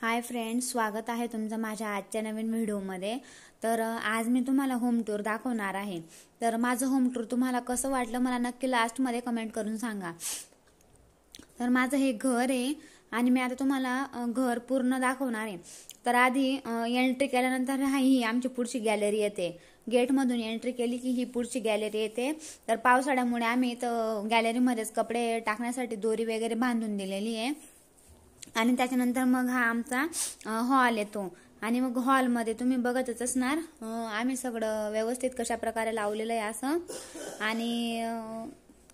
Hi friends, स्वागत आहे तुमचं माझ्या आजच्या नवीन व्हिडिओमध्ये। तर आज मी तुम्हाला होम टूर दाखवणार आहे। तर माझं होम टूर तुम्हाला कसं वाटलं मला नक्की लास्टमध्ये कमेंट करून सांगा। तर माझं हे घर आहे आणि मी आता तुम्हाला घर पूर्ण दाखवणार आहे। तर आधी एंट्री केल्यानंतर ही आमची पुढची गॅलरी येते। गेटमधून एंट्री केली की ही पुढची गॅलरी येते। तर पावसाळ्यामुळे आम्ही इथं गॅलरीमध्येच कपडे टाकण्यासाठी दोरी वगैरे बांधून दिलेली आहे। आणि त्याच्यानंतर मग हा आमचा हॉल येतो आणि मग हॉलमध्ये तुम्ही बघतच असणार आम्ही सगळं व्यवस्थित कशा प्रकारे लावलेलं आहे असं। आणि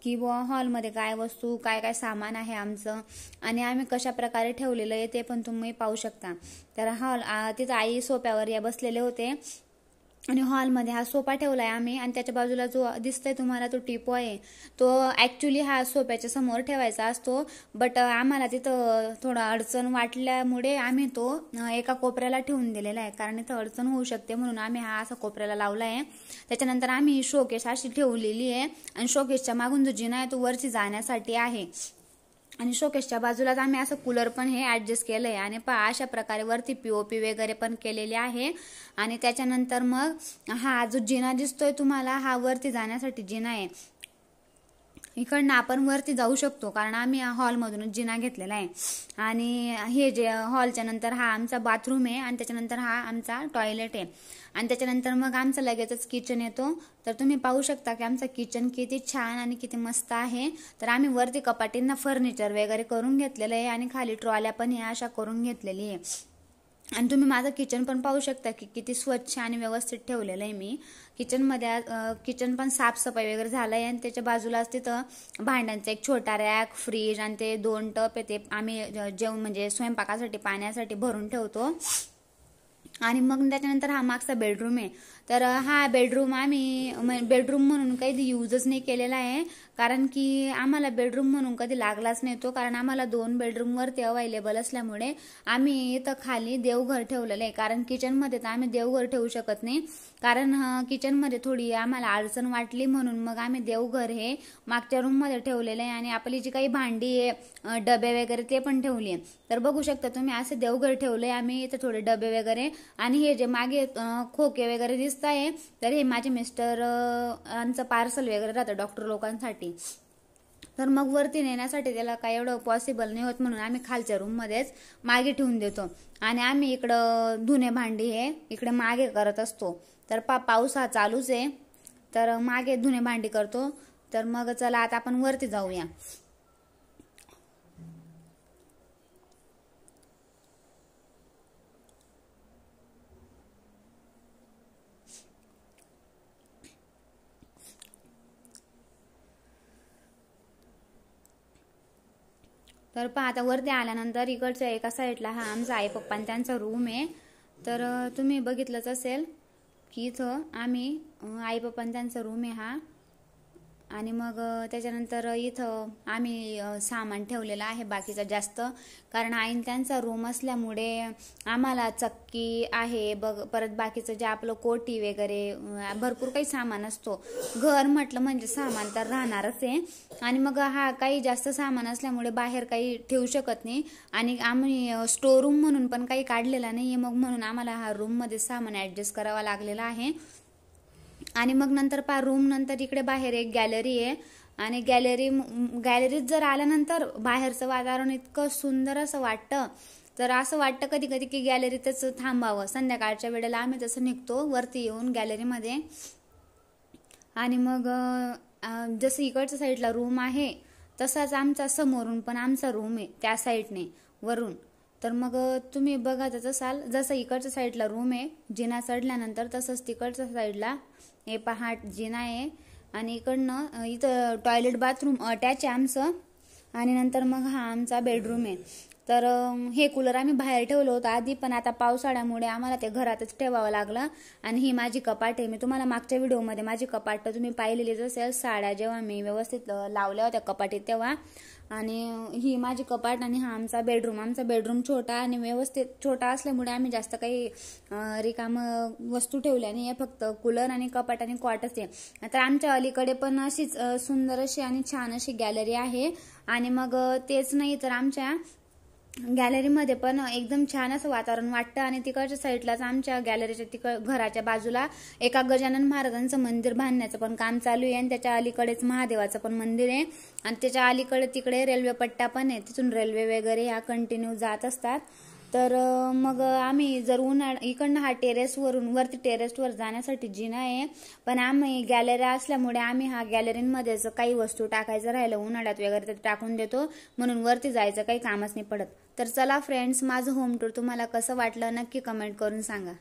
की हॉलमध्ये काय वस्तू काय काय सामान आहे आमचं आणि आम्ही कशा प्रकारे ठेवलेलं आहे ते पण तुम्ही पाहू शकता। तर हॉल तिथं आई सोफ्यावर या बसलेले होते आणि हॉलमध्ये हा सोफा ठेवलाय आम्ही आणि त्याच्या बाजूला जो दिसतोय तुम्हाला तो टीपॉय आहे तो ऍक्च्युली हा सोफ्याच्या समोर ठेवायचा असतो। बट आम्हाला तिथं थोडं अडचण वाटल्यामुळे आम्ही तो एका कोपऱ्याला ठेवून दिलेला आहे, कारण इथं अडचण होऊ शकते म्हणून आम्ही हा असा कोपऱ्याला लावला आहे। त्याच्यानंतर आम्ही शोकेस अशी ठेवलेली आहे आणि शोकेसच्या मागून जो जिना आहे तो वरती जाण्यासाठी आहे आणि शोकेसच्या बाजूलाच आम्ही असं कूलर पण हे ऍडजस्ट केलंय आणि अशा प्रकारे वरती पीओपी वगैरे पण केलेली आहे। आणि त्याच्यानंतर मग हा जो जिना दिसतोय तुम्हाला हा वरती जाण्यासाठी जिना आहे। इकडनं आपण वरती जाऊ शकतो कारण आम्ही हॉलमधूनच जिना घेतलेला आहे। आणि हे जे हॉलच्या नंतर हा आमचा बाथरूम आहे आणि त्याच्यानंतर हा आमचा टॉयलेट आहे आणि त्याच्यानंतर मग आमचा लगेचच किचन येतो। तर तुम्ही पाहू शकता की आमचा किचन किती छान आणि किती मस्त आहे। तर आम्ही वरती कपाटींना फर्निचर वगैरे करून घेतलेलं आहे आणि खाली ट्रॉल्या पण हे अशा करून घेतलेली आहे। आणि तुम्ही माझं किचन पण पाहू शकता की किती स्वच्छ आणि व्यवस्थित ठेवलेलं आहे मी किचनमध्ये। किचन पण साफसफाई वगैरे झालंय आणि त्याच्या बाजूलाच तिथं भांड्यांचा एक छोटा रॅक, फ्रीज आणि ते 2 टप आहे ते आम्ही जेवण म्हणजे स्वयंपाकासाठी पाण्यासाठी भरून ठेवतो। आणि मग त्याच्यानंतर हा मागचा बेडरूम आहे। तर हा बेडरूम आम्ही बेडरूम म्हणून कधी यूजच नाही केलेला आहे, कारण की आम्हाला बेडरूम म्हणून कधी लागलाच नाही तो, कारण आम्हाला 2 बेडरूम वरती अवेलेबल असल्यामुळे आम्ही इथं खाली देवघर ठेवलेलं आहे। कारण किचनमध्ये तर आम्ही देवघर ठेवू शकत नाही, कारण किचनमध्ये थोडी आम्हाला अडचण वाटली म्हणून मग आम्ही देवघर हे मागच्या रूम मध्ये ठेवलेलं आहे आणि आपली जी काही भांडी आहे डबे वगैरे ते पण ठेवली आहे। तर बघू शकता तुम्ही असे देवघर ठेवलंय आम्ही इथं थोडे डबे वगैरे। आणि हे जे मागे खोके वगैरे दिसत आहे तर हे माझे मिस्टर यांचं पार्सल वगैरे राहतं डॉक्टर लोकांसाठी। तर मग वरती नेण्यासाठी त्याला काय एवढं पॉसिबल नाही होत म्हणून आम्ही खालच्या रूम मध्येच मागे ठेवून देतो आणि आम्ही इकडं धुणे भांडी हे इकडे मागे करत असतो। तर पाऊस हा चालूच आहे तर मागे धुणे भांडी करतो। तर मग चला आता आपण वरती जाऊया। तर पहा आता वरती आल्यानंतर इकडच्या एका साईडला हा आमचा आई पप्पा त्यांचा रूम आहे। तर तुम्ही बघितलंच असेल की इथं आम्ही आई पप्पा त्यांचा रूम आहे हा। आणि मग त्याच्यानंतर इथं आम्ही सामान ठेवलेलं आहे बाकीचं जास्त, कारण आईन त्यांचा रूम असल्यामुळे आम्हाला चक्की आहे परत बाकीचं जे आपलं कोटी वगैरे भरपूर काही सामान असतो। घर म्हटलं म्हणजे सामान तर राहणारच आहे आणि मग हा काही जास्त सामान असल्यामुळे बाहेर काही ठेवू शकत नाही आणि आम्ही स्टोर रूम म्हणून पण काही काढलेला नाही, मग म्हणून आम्हाला हा रूम मध्ये सामान ऍडजस्ट करावा लागलेला आहे। आणि मग नंतर रूम नंतर इकडे बाहेर एक गॅलरी आहे आणि गॅलरीत जर आल्यानंतर बाहेरचं वातावरण इतकं सुंदर असं वाटतं। तर असं वाटतं कधी कधी की गॅलरीतच थांबावं। संध्याकाळच्या वेळेला आम्ही तसं निघतो वरती येऊन गॅलरीमध्ये। आणि मग जसं इकडच्या साईडला रूम आहे तसाच आमचा समोरून पण आमचा रूम आहे त्या साईडने वरून। तर मग तुम्ही बघतच असाल जसं इकडच्या साईडला रूम आहे जिना चढल्यानंतर तसंच तिकडच्या साईडला हे पहा जिना आहे आणि इकडनं इथं टॉयलेट बाथरूम अटॅच आहे आमचं। आणि नंतर मग हा आमचा बेडरूम आहे। तर हे कूलर आम्ही बाहेर ठेवलं होतं आधी, पण आता पावसाळ्यामुळे आम्हाला ते घरातच ठेवावं लागलं। आणि ही माझी कपाट आहे, मी तुम्हाला मागच्या व्हिडिओमध्ये माझी कपाट तुम्ही पाहिलेलीच असेल साड्या जेव्हा मी व्यवस्थित लावल्या होत्या कपाटीत तेव्हा। आणि ही माझी कपाट आणि हा आमचा बेडरूम छोटा आणि व्यवस्थित छोटा असल्यामुळे आम्ही जास्त काही रिकाम वस्तू ठेवल्या नाही, फक्त कूलर आणि कपाट आणि कॉटच आहे। आता आमच्या अलीकडे पण अशीच सुंदर अशी आणि छान अशी गॅलरी आहे। आणि मग तेच नाही तर आमच्या गॅलरीमध्ये पण एकदम छान असं वातावरण वाटतं आणि तिकडच्या साईडलाच आमच्या गॅलरीच्या घराच्या बाजूला एका गजानन महाराजांचं मंदिर बांधण्याचं पण काम चालू आहे आणि त्याच्या अलीकडेच महादेवाचं पण मंदिर आहे आणि त्याच्या अलीकडे तिकडे रेल्वे पट्टा पण आहे, तिथून रेल्वे वगैरे ह्या कंटिन्यू जात असतात। तर मग आम्ही जर इकडनं हा वरती टेरेसवर जाण्यासाठी जिना आहे, पण आम्ही गॅलरी असल्यामुळे आम्ही हा गॅलरीमध्येच काही वस्तू टाकायचं राहिलं उन्हाळ्यात वगैरे ते टाकून देतो, म्हणून वरती जायचं काही कामच नाही पडत। तर चला फ्रेंड्स, माझं होम टूर तुम्हाला कसं वाटलं नक्की कमेंट करून सांगा।